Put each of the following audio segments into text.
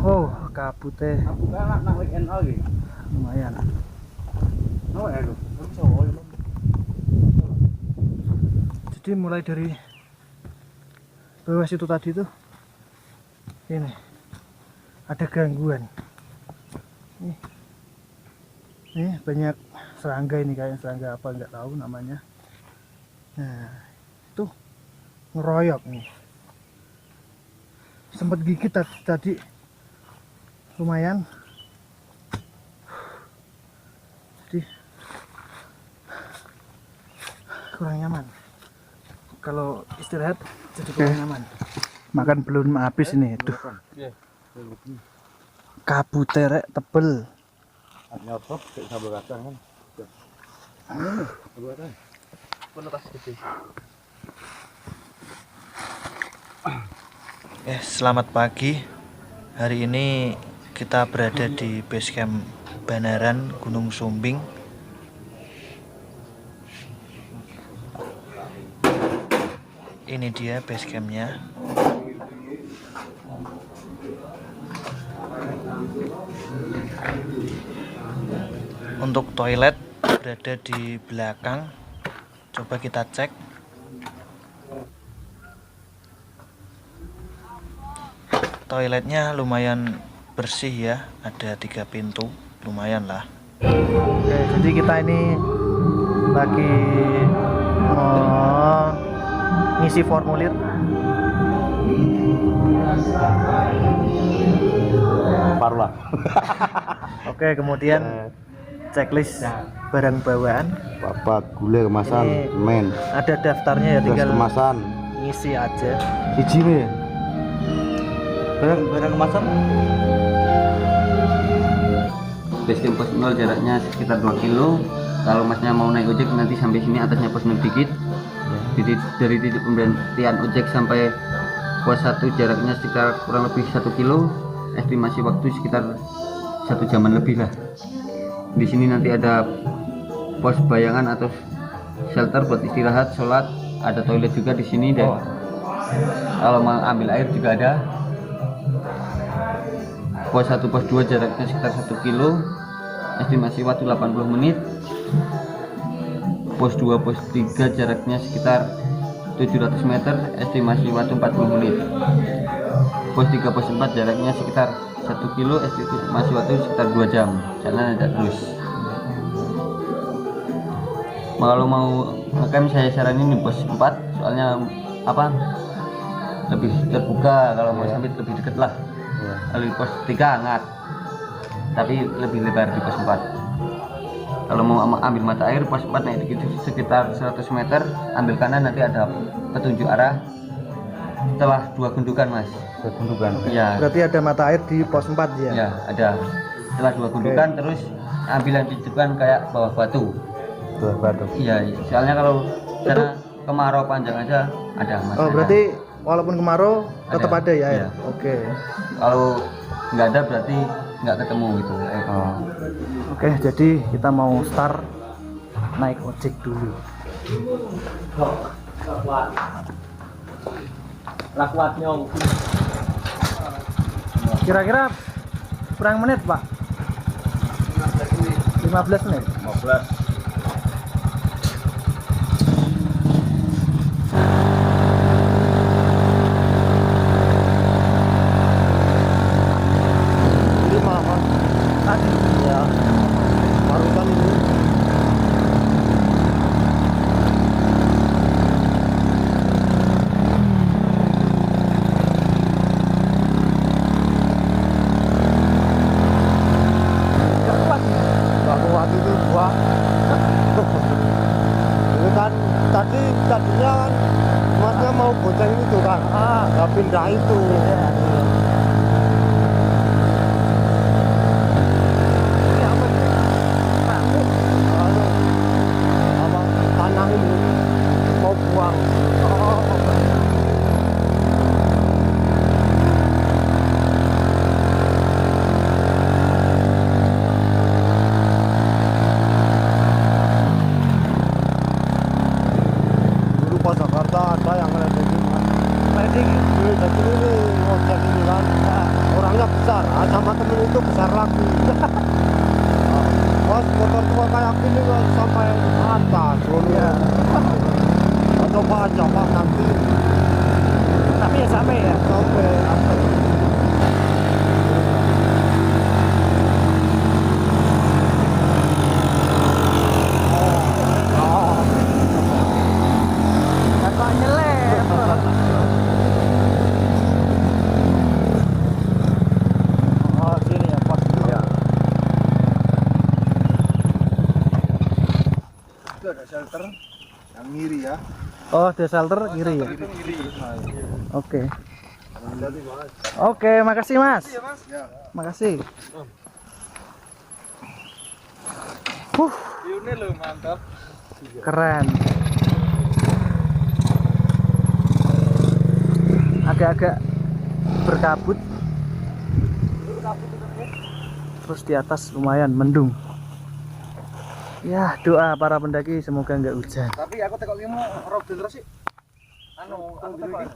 Oh, kabutnya lumayan. Jadi mulai dari bawah situ tadi tuh ini ada gangguan. Ini banyak serangga, ini kayak serangga apa nggak tahu namanya. Nah, itu ngeroyok nih. Sempat gigit tadi lumayan. Jadi kurang nyaman. Kalau istirahat jadi kurang nyaman. Makan belum habis ini. Tuh. Kabutnya rek tebel. Selamat pagi. Hari ini kita berada di base camp Banaran Gunung Sumbing. Ini dia base campnya. Untuk toilet berada di belakang. Coba kita cek. Toiletnya lumayan bersih ya, ada 3 pintu, lumayan lah. Oke, jadi kita ini lagi ngisi formulir. Parlah. Oke, kemudian checklist barang bawaan. Bapak gula kemasan, Ini men. ada daftarnya ya, tinggal kemasan. ngisi aja. Iji nih. Barang kemasan. Base camp pos 0 jaraknya sekitar 2 kilo. Kalau masnya mau naik ojek nanti sampai sini atasnya pos 0 dikit. Jadi dari titik pemberhentian ojek sampai pos 1 jaraknya sekitar kurang lebih 1 kilo. Estimasi waktu sekitar 1 jaman lebih lah. Di sini nanti ada pos bayangan atau shelter buat istirahat, sholat, ada toilet juga di sini dan kalau mau ambil air juga ada. Pos 1 pos 2 jaraknya sekitar 1 kilo, estimasi waktu 80 menit. Pos 2 pos 3 jaraknya sekitar 700 meter, estimasi waktu 40 menit. Pos 3 pos 4 jaraknya sekitar 1 kilo, estimasi waktu sekitar 2 jam. Jalan ada terus. Kalau mau ngecamp saya saranin di pos 4, soalnya apa? Lebih terbuka, kalau mau sampai lebih dekat lah. Kalau di pos 3 hangat, tapi lebih lebar di pos 4. Kalau mau ambil mata air pos 4 naik dikit sekitar 100 meter, ambil kanan nanti ada petunjuk arah setelah 2 gundukan mas. 2 gundukan. Ya. Berarti ada mata air di pos 4 ya? Ya ada. Setelah 2 gundukan terus ambil tunjukkan kayak bawah batu. Bawah batu. Iya, soalnya kalau sana kemarau panjang aja ada mas. Oh berarti walaupun kemarau tetap ada ya? Iya. Oke. Kalau nggak ada berarti nggak ketemu gitu. Oke, jadi kita mau start naik ojek dulu. Lakuat nyong. Kira-kira berapa menit pak? 15 menit? 15. Tadinya kan masnya mau bonceng itu kan, pindah itu. Tanah ini mau buang. Jakarta ada yang ledek. Ledek? Ledek ini motornya besar, sama temen itu besar lagi. Pas motor tua kayak gini kok sampai atas dulu ya. Coba aja Pak nanti. Tapi ya sampai ya. Sampai. Kakak nyelip. Oh sini ya pos. Ya. Itu ada shelter yang ngiri ya. Oh di shelter kiri ya. Ngiri. Oke. Oke, makasih Mas. Ya. Makasih. Ini lo mantap. Keren. Agak-agak berkabut. Terus di atas lumayan mendung. Ya, doa para pendaki semoga nggak hujan. Tapi aku tekok limo rob terus sih. Anu, aku tekok.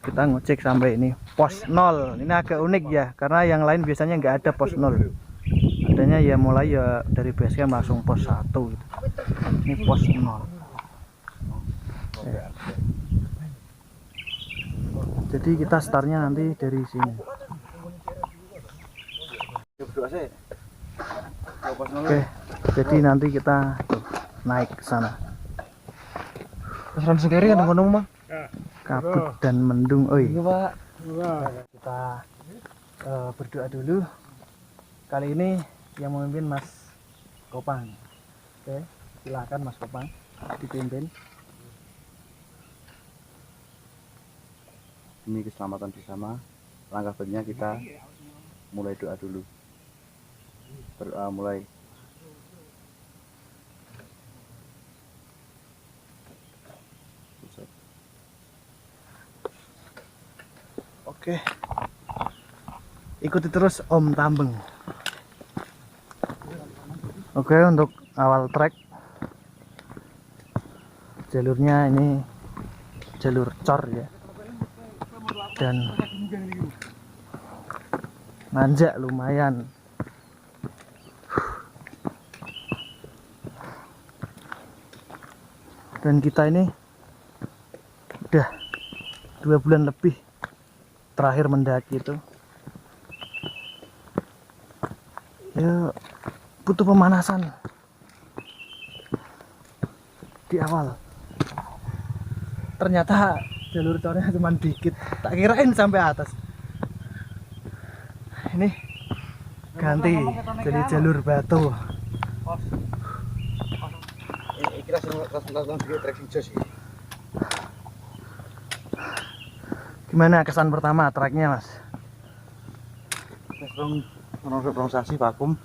Kita ngecek sampai ini pos 0. Ini agak unik ya, karena yang lain biasanya nggak ada pos 0. Adanya ya mulai ya dari base camp langsung pos 1 gitu. Ini pos 0. Jadi kita startnya nanti dari sini. Oke, jadi nanti kita naik ke sana. Kesan sendiri kan ngomong mah. Kabut dan mendung. Oi. Iya, Pak. Kita berdoa dulu. Kali ini yang memimpin Mas Kopang. Oke, silakan Mas Kopang dipimpin. Demi keselamatan bersama, langkah baiknya kita mulai doa dulu. Berdoa mulai. Oke. Ikuti terus Om Tambeng. Oke, untuk awal trek jalurnya ini jalur cor ya. Dan nanjak lumayan. Dan kita ini udah 2 bulan lebih terakhir mendaki itu ya butuh pemanasan di awal. Ternyata jalur cornya cuma dikit, tak kirain sampai atas. Ini ganti jadi jalur batu. Iki langsung tracking jos iki. Gimana kesan pertama treknya Mas? Wis rong sasi vakum.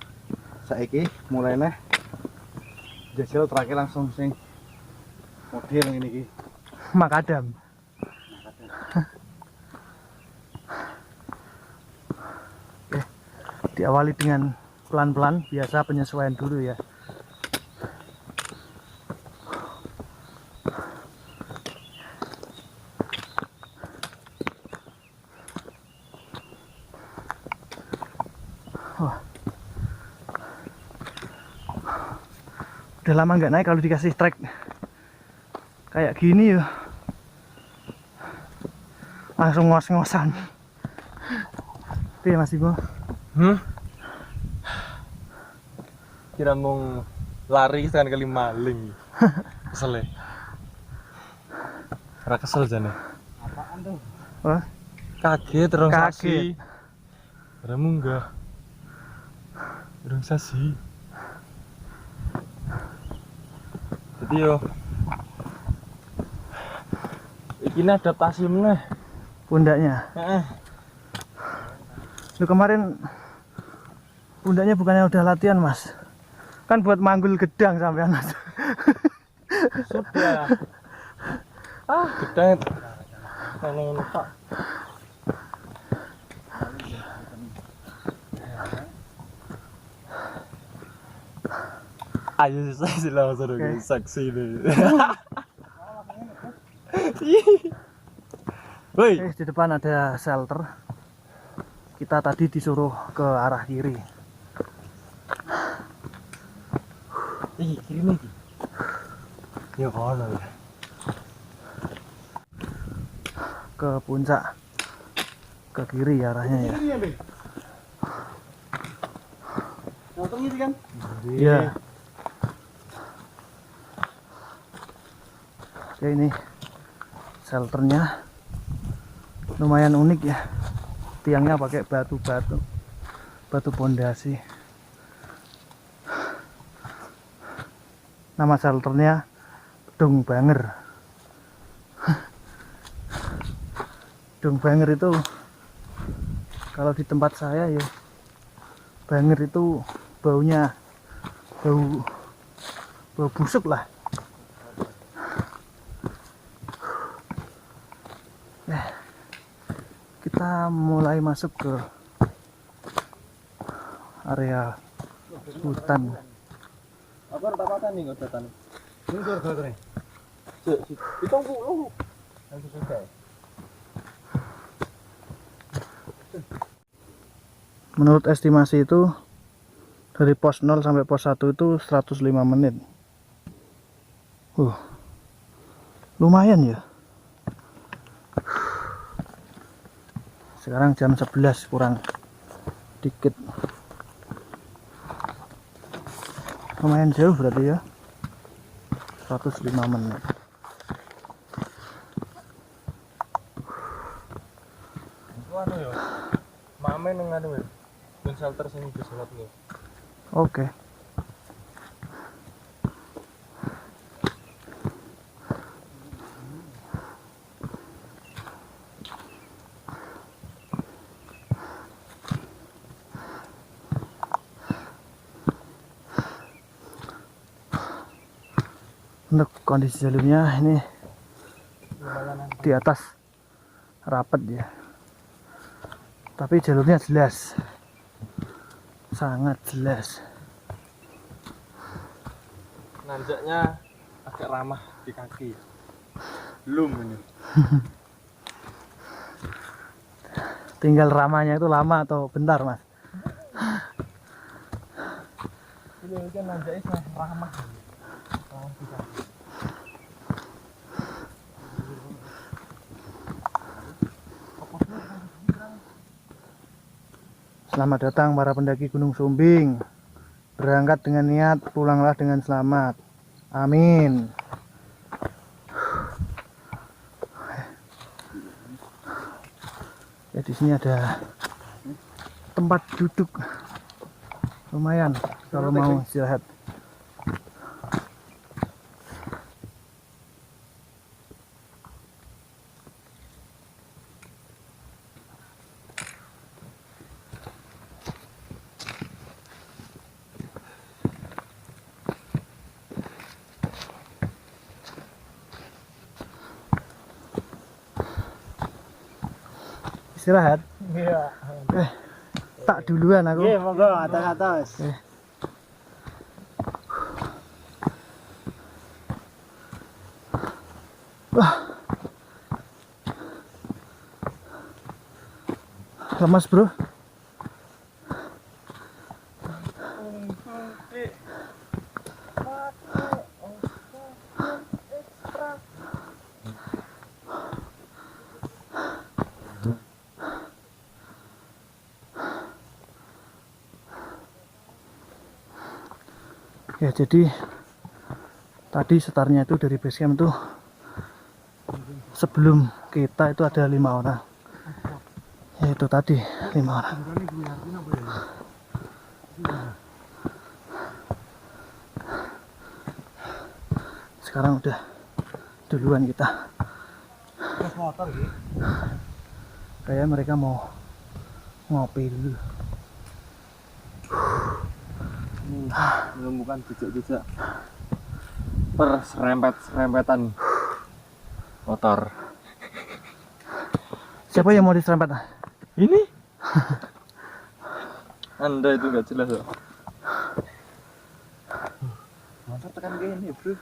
Saiki mulai neh jajal terakhir langsung sing model ngene iki. Makadam. Oke, diawali dengan pelan-pelan, biasa penyesuaian dulu ya. Wah. Udah lama nggak naik kalau dikasih trek kayak gini ya. Langsung ngos-ngosan. Itu ya Mas Ibo. Kira mau lari sekali kali maling. Kesel ya. Ora kesel jane. Apaan tuh? Wah, Kaget terus Kaget. sasi. Ora munggah. Durung sasi. Jadi yo iki adaptasi meneh. pundaknya. Heeh. Lu kemarin pundaknya bukannya udah latihan Mas? Kan buat manggul gedang sampean Mas. Sudah. Gedang. Ngono Pak. Ayo saya sila seru Oke. saksi deh. Woi, Oke, di depan ada shelter. Kita tadi disuruh ke arah kiri. Kiri nih. Ya kono ya. Ke puncak. Ke kiri arahnya ya. Kiri ya, Be. Motor kiri kan? Iya. Oke, ini shelternya lumayan unik ya. Tiangnya pakai batu pondasi. Nama shelternya Dung Banger. Dung Banger itu kalau di tempat saya ya, banger itu baunya bau busuk lah. Kita mulai masuk ke area hutan. Apa apa nih kok datang? Ini gara-gara. Itu lu. Langsung sudah. Menurut estimasi itu dari pos 0 sampai pos 1 itu 105 menit. Lumayan ya. Sekarang jam 11 kurang dikit. Lumayan jauh berarti ya. 105 menit. Anu ya. Mame nang anu ya. Dan shelter sing bisa salat nih. Oke. Untuk kondisi jalurnya ini di atas rapat ya, tapi jalurnya jelas, sangat jelas. Nanjaknya agak ramah di kaki. Belum ini. Tinggal ramanya itu lama atau bentar, Mas? Ini kan nanjaknya ramah. Selamat datang para pendaki Gunung Sumbing. Berangkat dengan niat, pulanglah dengan selamat. Amin. Ya, di sini ada tempat duduk. Lumayan kalau mau istirahat. Istirahat. Iya. Tak duluan aku. Iya, monggo atas-atas. Lemas, Bro. Ya, jadi tadi setarnya itu dari base camp itu sebelum kita itu ada 5 orang. Ya, itu tadi 5 orang. Sekarang udah duluan kita. Kayak mereka mau ngopi dulu. Menemukan jejak-jejak serempetan motor. Siapa yang mau diserempet? Ini? Anda itu nggak jelas kok. Motor tekan gini, Bro.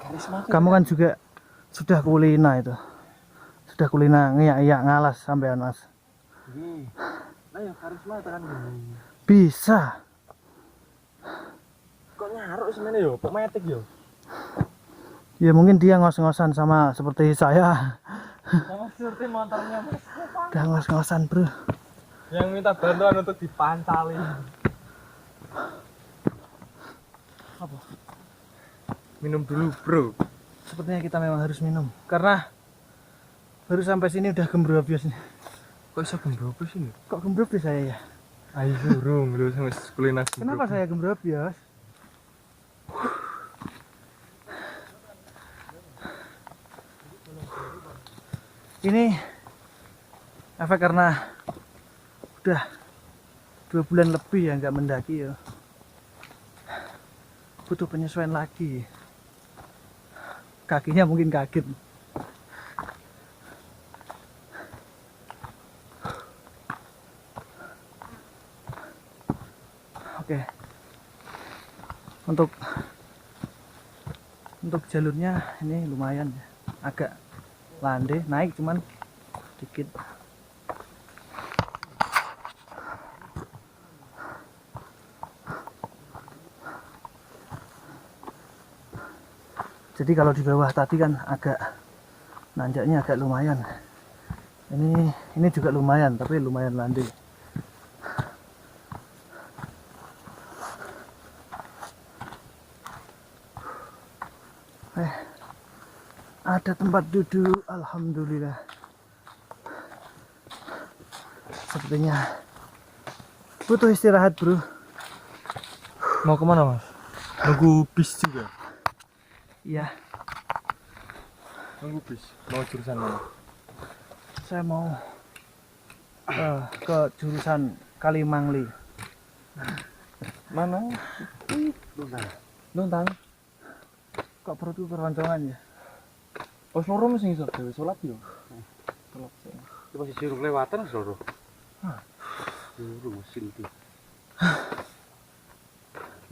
Karismatik. Kamu kan juga sudah kulina itu. Sudah kulina ngiyak-iyak ngalas sampean Mas. Nah ya karisma tekan gini. Bisa. Kok nyaruk semene yo, kok metik yo. Ya mungkin dia ngos-ngosan sama seperti saya. Sama surti motornya Mas. Udah ngos-ngosan bro. Yang minta bantuan untuk dipancali. Apa? Minum dulu, Bro. Sepertinya kita memang harus minum karena baru sampai sini udah gembrobios nih. Kok iso gembrobo sini? Kok gembrobios saya ya? Ayo durung lho sampe kuliner. Kenapa saya gembrobios? Ini efek karena udah 2 bulan lebih ya nggak mendaki ya. Butuh penyesuaian lagi. Kakinya mungkin kaget. Oke. Untuk jalurnya ini lumayan ya. Agak landai, naik cuman dikit. Jadi kalau di bawah tadi kan agak nanjaknya agak lumayan. Ini juga lumayan, tapi lumayan landai. Ada tempat duduk, alhamdulillah. Sepertinya butuh istirahat bro. Mau kemana Mas? Nunggu bis juga. Iya, Nunggu bis. Mau jurusan mana? saya mau ke jurusan Kalimangli. Mana? Luntang. Kok perutku keroncongan ya? Oh, loro mesti iso dhewe salat yo. Salat. Itu masih suruh lewatan Loro. Suruh mesin itu.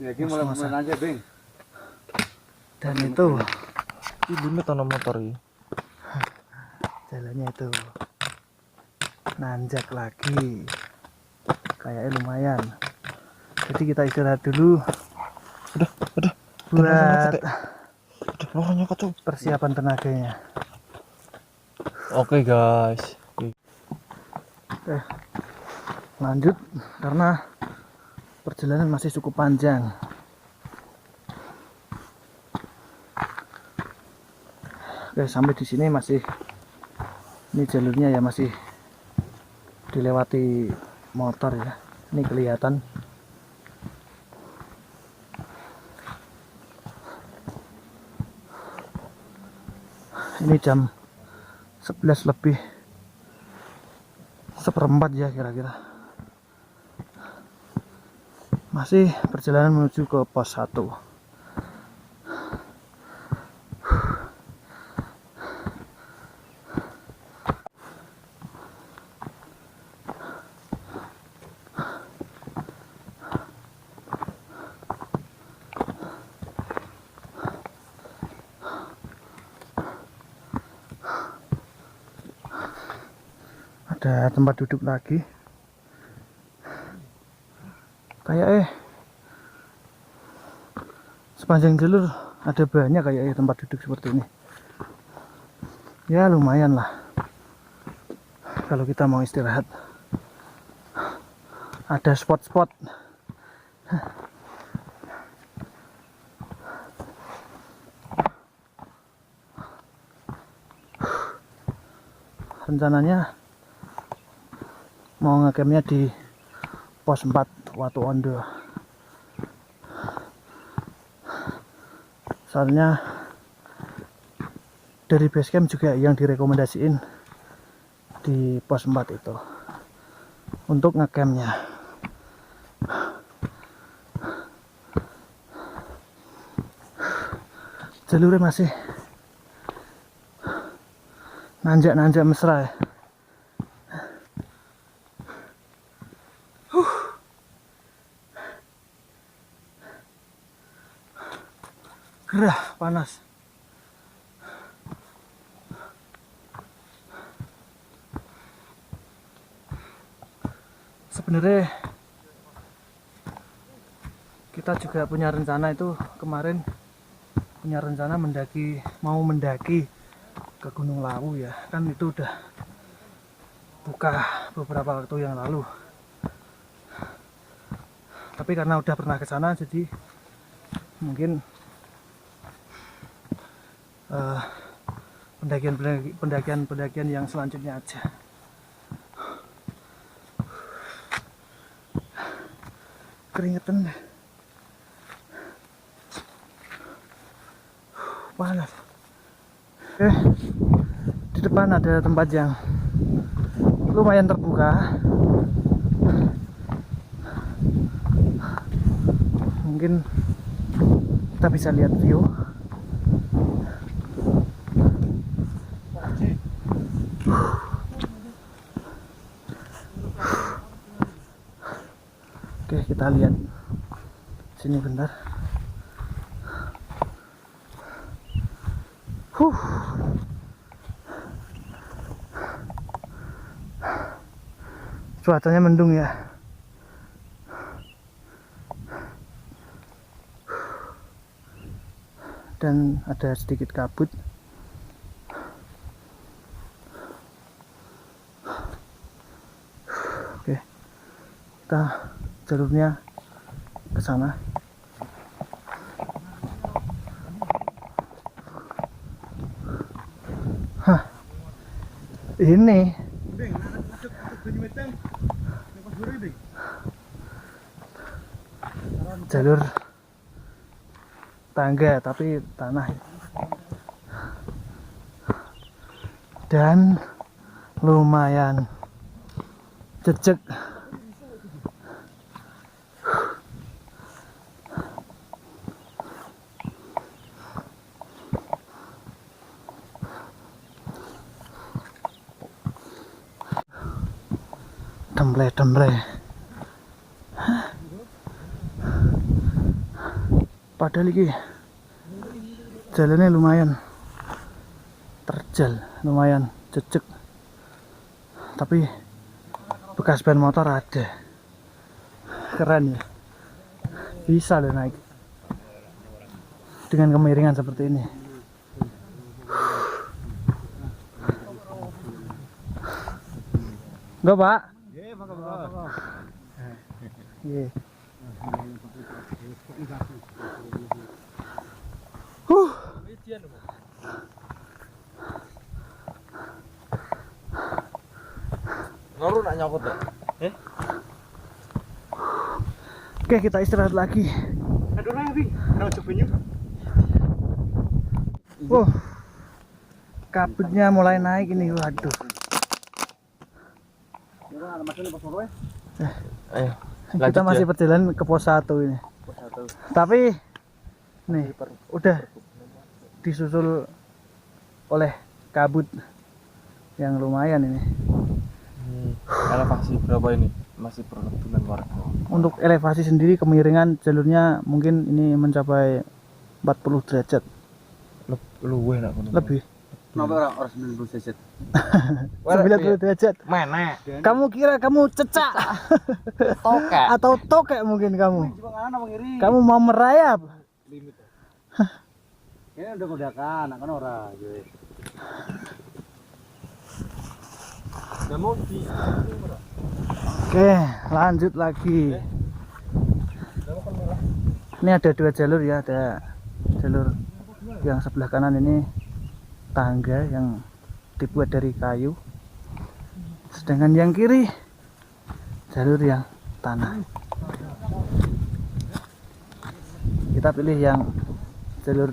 Ya ini mulai main aja, Bang. Dan itu Iki limit ana motor iki. jalannya itu nanjak lagi. Kayaknya lumayan. Jadi kita istirahat dulu. Udah. Buat Lorongnya kacau. persiapan tenaganya. Oke, guys. Lanjut karena perjalanan masih cukup panjang. Oke, sampai di sini masih ini jalurnya ya masih dilewati motor ya. Ini kelihatan. Ini jam 11 lebih 1/4 ya kira-kira. Masih perjalanan menuju ke pos 1. Ada tempat duduk lagi. Kayak sepanjang jalur ada banyak kayak tempat duduk seperti ini. Ya lumayan lah kalau kita mau istirahat. Ada spot-spot. Rencananya mau ngecampnya di pos 4 Watu Ondo. Soalnya dari basecamp juga yang direkomendasiin di pos 4 itu untuk ngecampnya. Jalurnya masih nanjak-nanjak mesra ya. Gerah panas. sebenarnya kita juga punya rencana itu kemarin, punya rencana mau mendaki ke Gunung Lawu ya, kan itu udah buka beberapa waktu yang lalu. Tapi karena udah pernah ke sana, jadi mungkin pendakian yang selanjutnya aja. Keringetan, panas. Oke, di depan ada tempat yang lumayan terbuka. Mungkin kita bisa lihat view. Oke, kita lihat sini bentar. Cuacanya mendung ya. Dan ada sedikit kabut. Oke, kita jalurnya ke sana. Hah, ini jalur tangga tapi tanah dan lumayan jejak. Demble padahal ini jalannya lumayan terjal, lumayan jejak, tapi bekas ban motor ada. Keren ya, bisa loh naik dengan kemiringan seperti ini. Enggak pak? Iya. Ngaruh nak nyokot ya? Oke, kita istirahat lagi. Aduh lah, Bing. Nah, cobain. Kabutnya mulai naik ini, waduh. Ayo, Kita masih perjalanan ke pos 1 ini. Tapi nih udah disusul oleh kabut yang lumayan ini. Elevasi berapa ini? Masih perkebunan warga. Untuk elevasi sendiri kemiringan jalurnya mungkin ini mencapai 40 derajat. Luwih nak kono. Lebih. Kenapa orang 90 derajat? 90 derajat. Mana? Kamu kira kamu cecak Tokek. atau tokek mungkin kamu? Kamu mau merayap? Ini udah kudakan, nak kan ora. Oke, lanjut lagi. Ini ada 2 jalur ya, ada jalur yang sebelah kanan ini tangga yang dibuat dari kayu, sedangkan yang kiri jalur yang tanah. Kita pilih yang jalur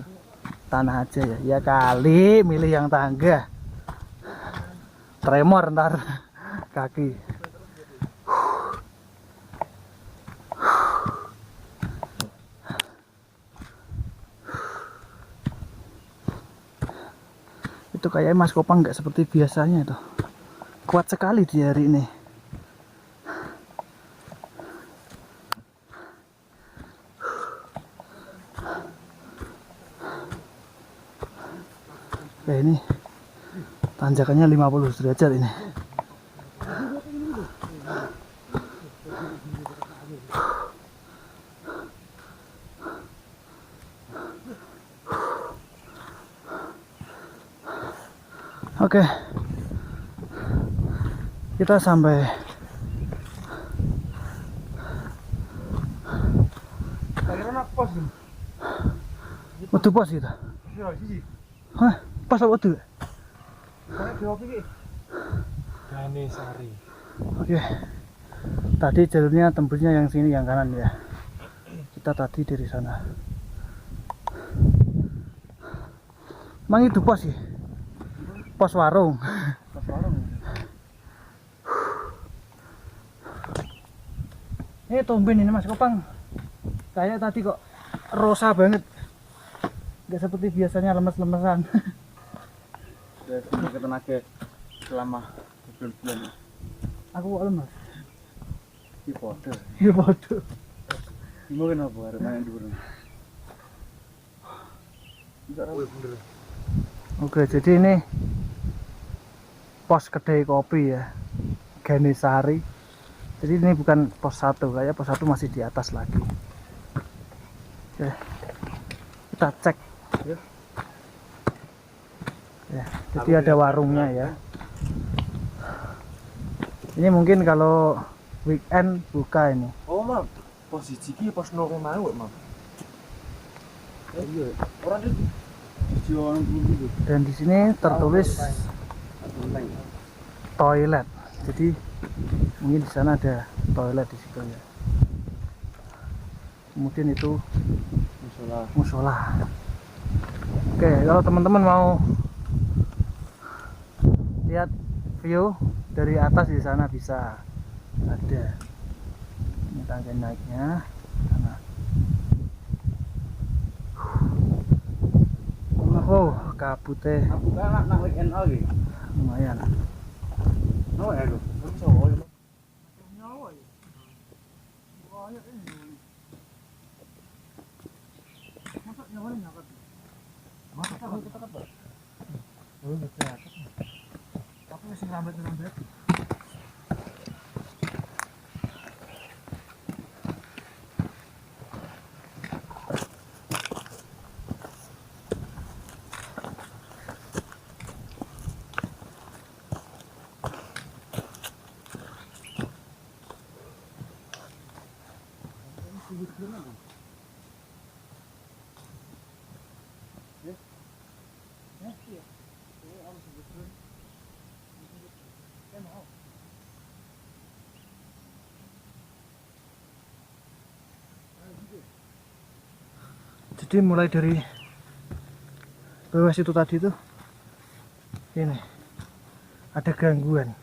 tanah aja ya. Ya kali milih yang tangga, tremor ntar kaki. Itu kayak Mas Kopang nggak seperti biasanya tuh, kuat sekali di hari ini. Ini tanjakannya 50 derajat ini. Oke, kita sampai Kira nak pos ini. Waduh pos kita. Iya, siji. Hah, pos apa waduh? Karena di hobi iki. Gane Sari. Oke, tadi jalurnya tembusnya yang sini, yang kanan ya. Kita tadi dari sana. Emang itu pos sih? Pos warung. Pas warung. Tumben ini Mas Kopang. Kayak tadi kok rosa banget. Gak seperti biasanya lemes-lemesan. Ya, semoga tenaga selama berbulan-bulan. Aku kok lemes. Iki foto. Iya bodoh. Mungkin apa arep main dhuwur. Oke, jadi ini pos kedai kopi ya, Ganesari. Jadi ini bukan pos 1, kayak pos 1 masih di atas lagi. Oke, kita cek ya. Jadi ada warungnya ya. Ini mungkin kalau weekend buka ini. Oh, Mam. Posisi iki pos 0 mau, Mam. Iya. Orang itu jualan dulu. Dan di sini tertulis toilet. Jadi mungkin di sana ada toilet di situ ya. Kemudian itu musola. Oke, kalau teman-teman mau lihat view dari atas di sana bisa ada. Ini tangga naiknya. Sana. Oh, kabutnya Aku kan nak weekend lagi. lumayan. Oh, ya lu. Cowok ya. Aku masih lambat-lambat. Jadi mulai dari bawah situ tadi tuh ini ada gangguan.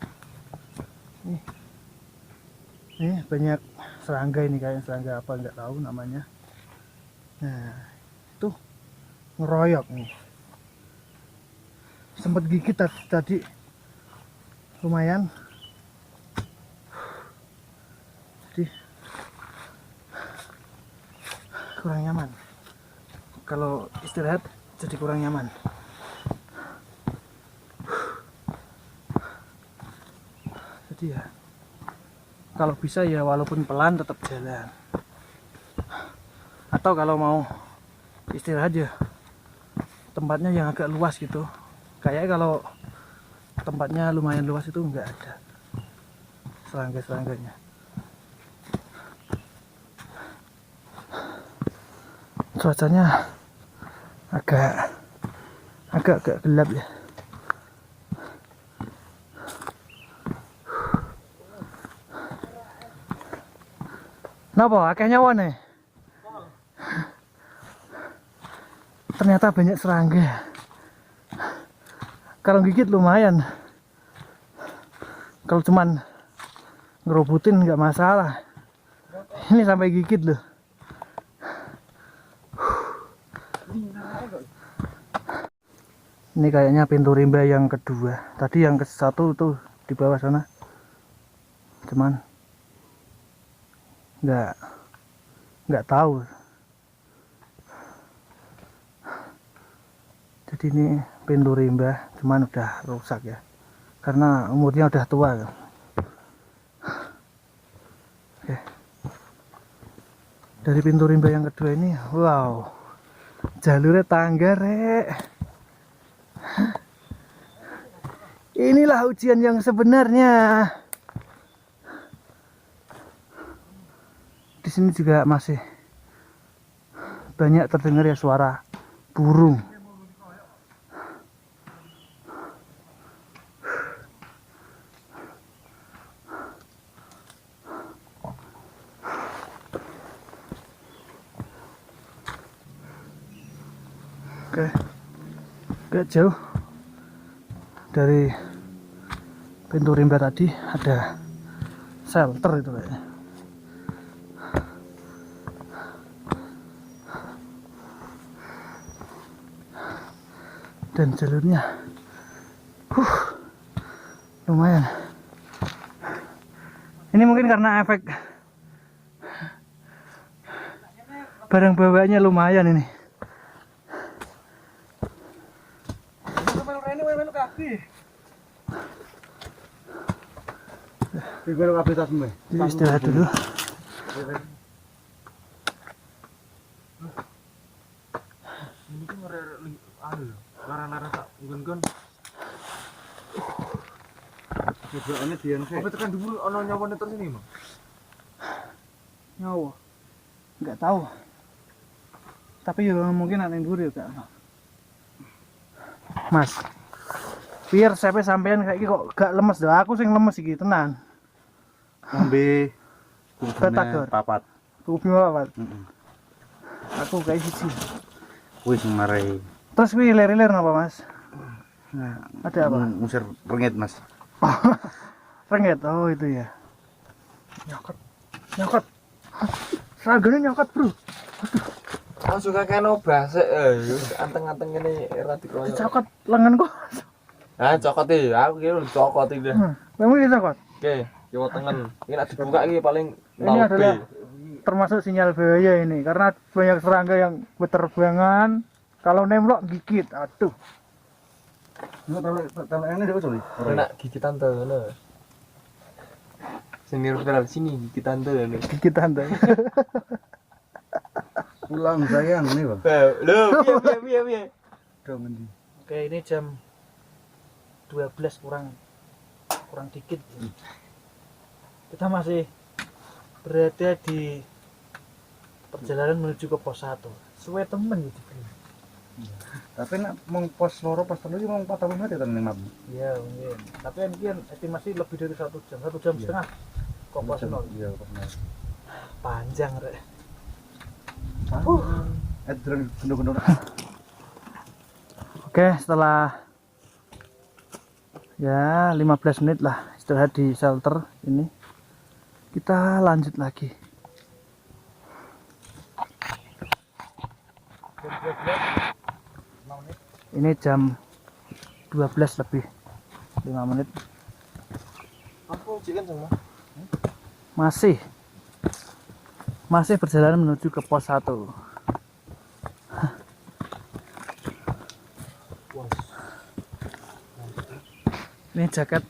Ini banyak serangga, ini kayak serangga apa nggak tahu namanya. Nah, itu ngeroyok nih. Sempat gigit tadi lumayan. Jadi kurang nyaman. Kalau istirahat jadi kurang nyaman. Jadi ya, kalau bisa ya walaupun pelan tetap jalan. Atau kalau mau istirahat ya tempatnya yang agak luas gitu. Kayaknya kalau tempatnya lumayan luas itu enggak ada serangga-serangganya. Cuacanya agak gelap ya. Napa akeh nyawa nih? Ternyata banyak serangga. Kalau gigit lumayan. Kalau cuman ngerobutin nggak masalah. Ini sampai gigit loh. Ini kayaknya pintu rimba yang kedua. Tadi yang ke satu tuh di bawah sana. Cuman nggak tahu. Jadi ini pintu rimba, cuman udah rusak ya. Karena umurnya udah tua. Oke. Dari pintu rimba yang kedua ini, wow. Jalurnya tangga, rek. Inilah ujian yang sebenarnya. Di sini juga masih banyak terdengar ya suara burung. Oke, agak jauh dari pintu rimba tadi ada shelter itu kayaknya. Dan jalurnya lumayan. Ini mungkin karena efek barang bawaannya lumayan ini. Jadi istirahat dulu. Lara-lara tak nggon-nggon. Cobaane dian sih. Apa tekan dulu ono nyawone terus ini, Mang? Nyawa. Enggak tahu. Tapi ya mungkin ada yang dulu ya, Mas. Biar sampean kayak kok gak lemes dah. Aku sing lemes iki tenan. Ngombe Betagor. papat. Kupi papat. Aku kayak siji. Wis marai. Terus kuwi lir-lir napa, Mas? Nah, ada apa? Ngusir rengit, Mas. Rengit. Oh, itu ya. Nyokot. Nyokot. Seragane nyokot, Bro. Langsung kakek obas anteng-anteng ngene ra dikoyo. Cokot lengan kok. Ah, cokot iki. Aku kira cokot iki. Memang ini cokot. Oke, kiwa tengen. Iki nek dibuka iki paling Ini adalah termasuk sinyal bahaya ini karena banyak serangga yang berterbangan. Kalau nemlok gigit, aduh. Ini dia sorry. Enak gigit tante ngono. Sing niru sini gigit tante ngono. Gigitan tuh. Pulang sayang nih, Bang. Lho, piye. Oke, ini jam 12 kurang dikit. Kita masih berada di perjalanan menuju ke pos 1. Suwe temen gitu. Tapi nak mong pos loro pas telu iki mong 40 menit kan ning map. Iya, mungkin. Tapi mungkin estimasi lebih dari 1 jam, 1 jam setengah. Kok pos 0. Iya, pos 0. Panjang, Rek. Drone gendong-gendong. Oke, setelah ya 15 menit lah istirahat di shelter ini, kita lanjut lagi. Ini jam 12 lebih 5 menit. Aku cikan sama. Masih berjalan menuju ke pos 1. Ini jaket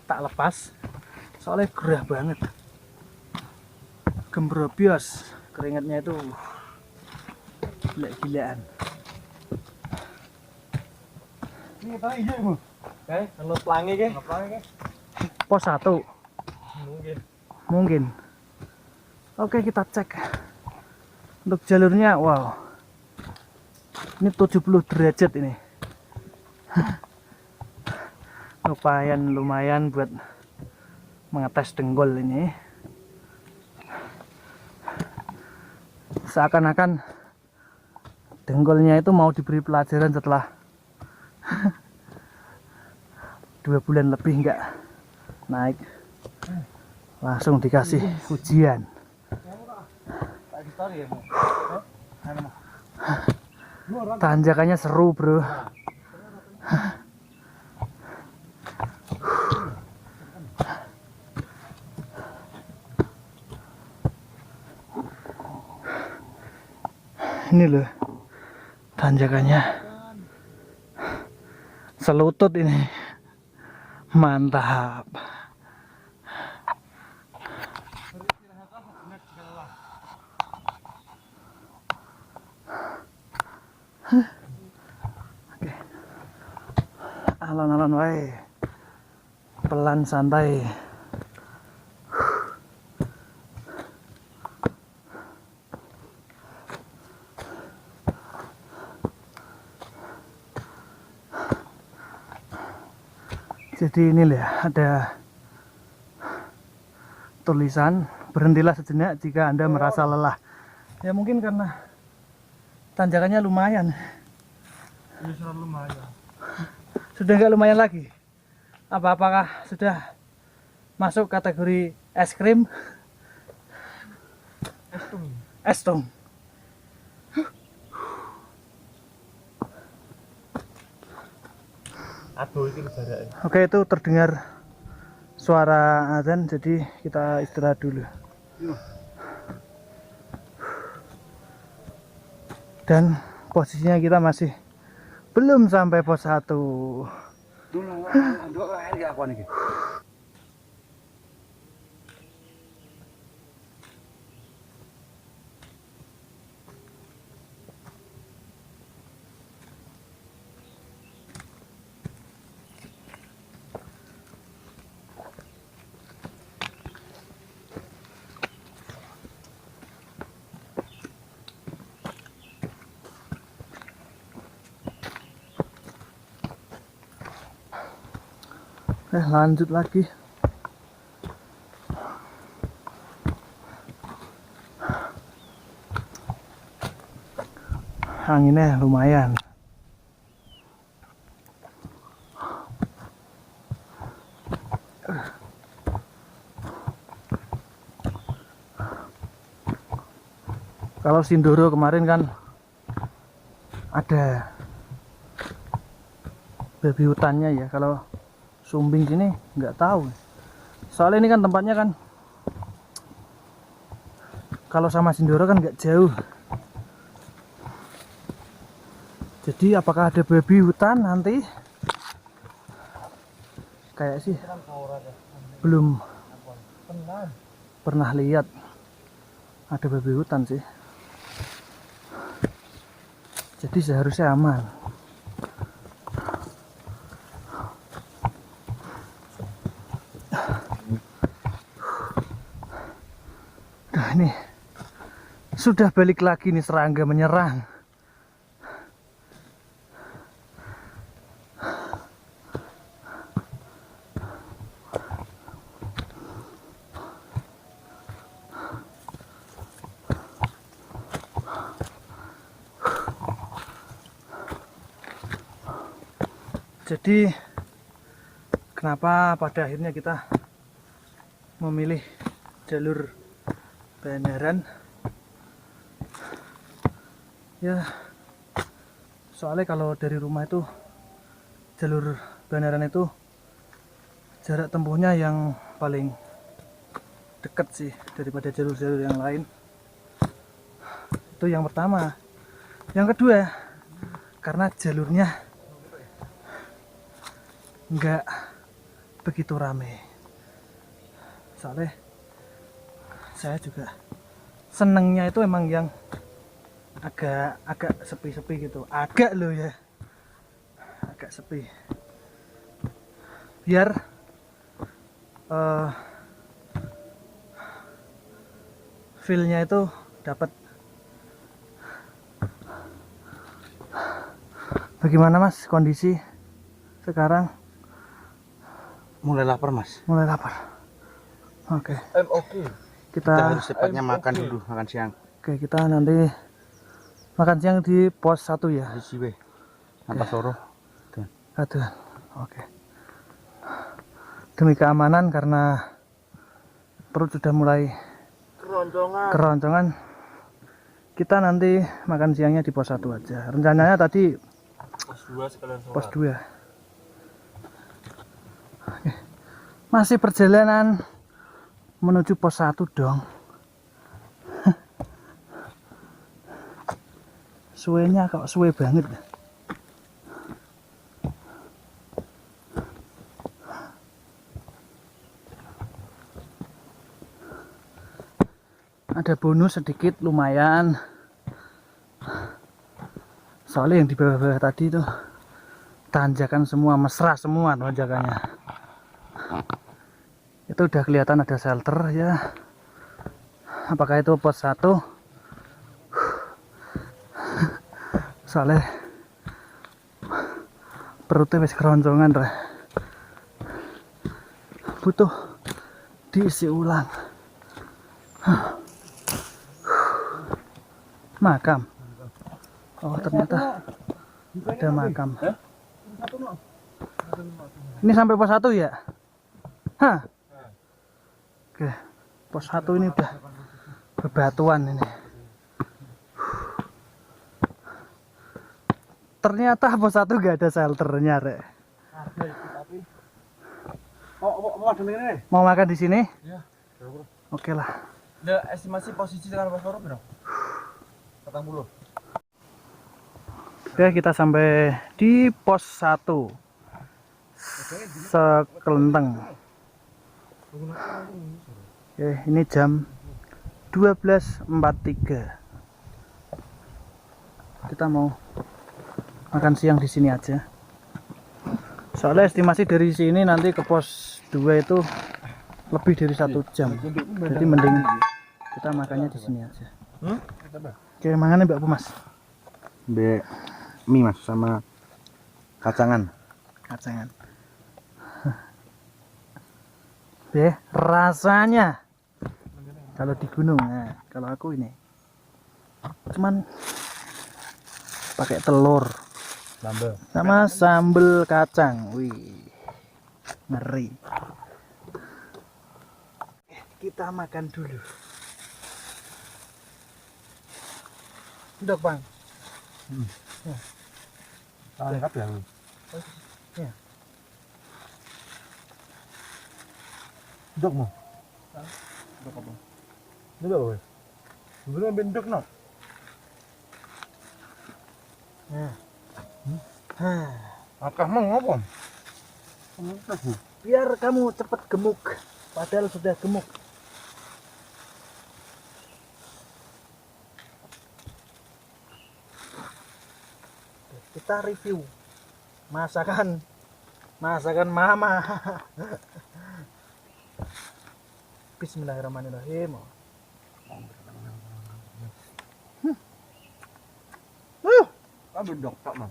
tak lepas soalnya gerah banget, gembrobios, keringatnya itu gila-gilaan. Ini tadi iya, Bu. Oke, anu pelangi ke? Pos 1 mungkin. Oke, kita cek untuk jalurnya. Wow, ini 70 derajat ini. lumayan buat mengetes dengkul ini. Seakan-akan dengkulnya itu mau diberi pelajaran setelah 2 bulan lebih nggak naik, langsung dikasih ujian. Tanjakannya seru, bro. Ini loh tanjakannya selutut ini, mantap. Oke, alon-alon wae. pelan santai. Jadi ini ya, ada tulisan berhentilah sejenak jika Anda merasa lelah. Ya mungkin karena tanjakannya lumayan. lumayan. Sudah nggak lumayan lagi. Apakah sudah masuk kategori es krim? Es tung. Aduh itu jaraknya. Oke, itu terdengar suara azan, jadi kita istirahat dulu. Dan posisinya kita masih belum sampai pos 1. Lanjut lagi. Anginnya lumayan. Kalau Sindoro kemarin kan ada babi hutannya ya. Kalau Sumbing sini nggak tahu. Soalnya ini kan tempatnya kan, kalau sama Sindoro kan nggak jauh. Jadi apakah ada babi hutan nanti? Kayak sih belum pernah lihat ada babi hutan sih. Jadi seharusnya aman. Ini sudah balik lagi nih, serangga menyerang. Jadi kenapa pada akhirnya kita memilih jalur Beneran ya, soalnya kalau dari rumah itu jalur Beneran itu jarak tempuhnya yang paling dekat sih daripada jalur-jalur yang lain. Itu yang pertama. Yang kedua, karena jalurnya nggak begitu rame. Soalnya saya juga senengnya itu emang yang agak sepi-sepi gitu, agak loh ya, agak sepi, biar feel-nya itu dapat. Bagaimana Mas kondisi sekarang? Mulai lapar Mas. Mulai lapar. Oke. Oke. Kita harus cepatnya makan dulu, makan siang. Oke, kita nanti makan siang di pos 1 ya. Di Siwe. Apa Soro? Aduh. Oke. Demi keamanan karena perut sudah mulai keroncongan, kita nanti makan siangnya di pos 1 aja. Rencananya tadi Pos 2 sekalian sholat. pos 2. Oke. Masih perjalanan menuju pos 1 dong. Suenya kok suwe banget. Ada bonus sedikit lumayan. Soalnya yang di bawah-bawah tadi tuh tanjakan semua, mesra semua tanjakannya. Itu udah kelihatan ada shelter ya. Apakah itu pos 1? Soalnya perutnya wis keroncongan ra. Butuh diisi ulang. Makam. Oh, ternyata ada makam. Ini sampai pos 1 ya? Hah? Oke. Pos 1 ini udah bebatuan ini. Ternyata pos 1 gak ada shelternya, Rek. Oh, ada ini. Mau makan di sini? Ya. Oke lah. Ada estimasi posisi dengan Mas Farouk berapa? 40. Oke, kita sampai di pos 1 Sekelenteng. Oke, ini jam 12.43. Kita mau makan siang di sini aja. Soalnya estimasi dari sini nanti ke pos 2 itu lebih dari 1 jam. Jadi mending kita makannya di sini aja. Oke, makannya Mbak Bu, Mas. Be mie Mas sama kacangan. Kacangan. Rasanya kalau di gunung, nah, kalau aku ini cuman pakai telur sama sambel kacang. Wih, ngeri. Kita makan dulu. Udah Bang. Lengkap ya. Ya. Dok mau. Dok apa? Dok wes. Belum bentuk no. Nah. Akah mau ngapa? Biar kamu cepat gemuk. Padahal sudah gemuk. Kita review masakan mama. Bismillahirrahmanirrahim. Kamu dok tak man.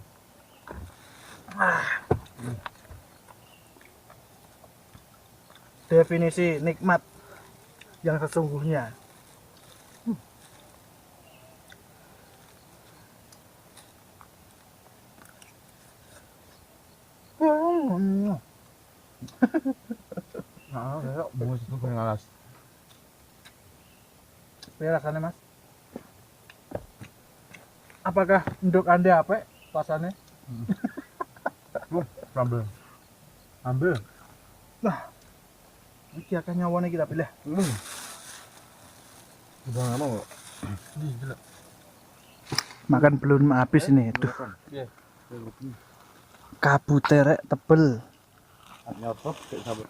Definisi nikmat yang sesungguhnya. Nah, ya, bunga itu pengen ngalas. Biar rasanya Mas. Apakah nduk Anda apa rasanya? Ambil. Ambil. Nah, ini akan nyawanya kita pilih. Udah nggak mau. Makan belum habis ini. Duh, kabutnya rek tebel. Nyotot kayak sabar.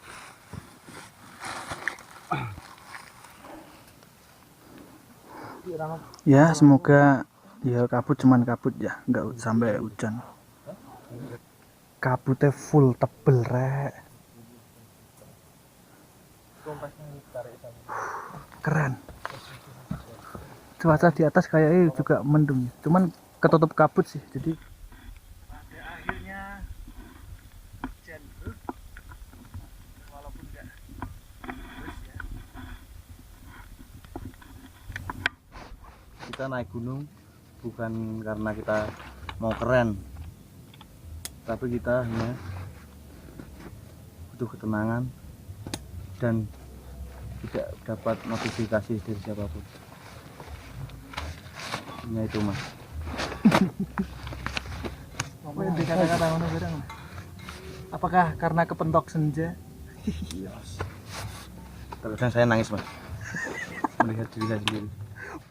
Ya, semoga ya kabut cuman kabut ya, nggak sampai hujan. Kabutnya full tebel rek. Keren. Cuaca di atas kayaknya juga mendung, cuman ketutup kabut sih. Jadi pada akhirnya hujan, walaupun enggak terus ya. Kita naik gunung bukan karena kita mau keren, tapi kita hanya butuh ketenangan dan tidak dapat notifikasi dari siapapun. Hanya itu Mas. Apa yang dikata-kata ngono barang? Apakah karena kepentok senja? Terus saya nangis Mas melihat diri saya sendiri.